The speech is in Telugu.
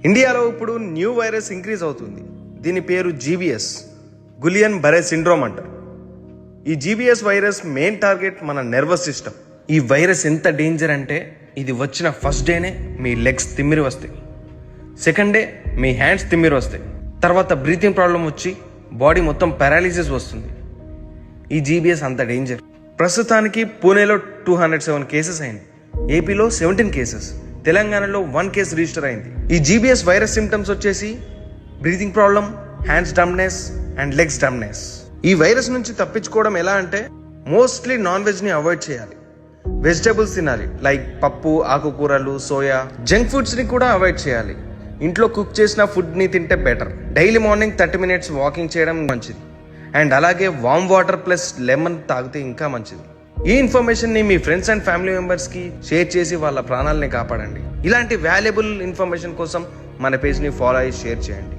ఇండియాలో ఇప్పుడు న్యూ వైరస్ ఇంక్రీజ్ అవుతుంది. దీని పేరు జీబీఎస్, గులియన్ బరే సిండ్రోమ్ అంటారు. ఈ జీబీఎస్ వైరస్ మెయిన్ టార్గెట్ మన నర్వస్ సిస్టమ్. ఈ వైరస్ ఎంత డేంజర్ అంటే ఇది వచ్చిన ఫస్ట్ డేనే మీ లెగ్స్ తిమ్మిరి వస్తాయి, సెకండ్ డే మీ హ్యాండ్స్ తిమ్మిరి వస్తాయి, తర్వాత బ్రీతింగ్ ప్రాబ్లం వచ్చి బాడీ మొత్తం పారాలిసిస్ వస్తుంది. ఈ జీబీఎస్ అంత డేంజర్. ప్రస్తుతానికి పూణేలో 207 కేసెస్ అయింది, ఏపీలో 17 కేసెస్, తెలంగాణలో 1 కేసు రిజిస్టర్ అయింది. ఈ జీబీఎస్ వైరస్ సిమ్టమ్స్ వచ్చేసి breathing problem, hands dumbness and legs dumbness. ఈ వైరస్ నుంచి తప్పించుకోవడం ఎలా అంటే మోస్ట్లీ నాన్ వెజ్ ని అవాయిడ్ చేయాలి, వెజిటేబుల్స్ తినాలి లైక్ పప్పు, ఆకుకూరలు, సోయా. జంక్ ఫుడ్స్ ని కూడా అవాయిడ్ చేయాలి. ఇంట్లో కుక్ చేసిన ఫుడ్ ని తింటే better. Daily morning 30 minutes walking చేయడం మంచిది, అండ్ అలాగే వామ్ వాటర్ ప్లస్ లెమన్ తాగితే ఇంకా మంచిది. ఈ ఇన్ఫర్మేషన్ ని మీ ఫ్రెండ్స్ అండ్ ఫ్యామిలీ మెంబర్స్ కి షేర్ చేసి వాళ్ళ ప్రాణాలని కాపాడండి. ఇలాంటి వాల్యుబుల్ ఇన్ఫర్మేషన్ కోసం మన పేజ్ ని ఫాలో అయ్యి షేర్ చేయండి.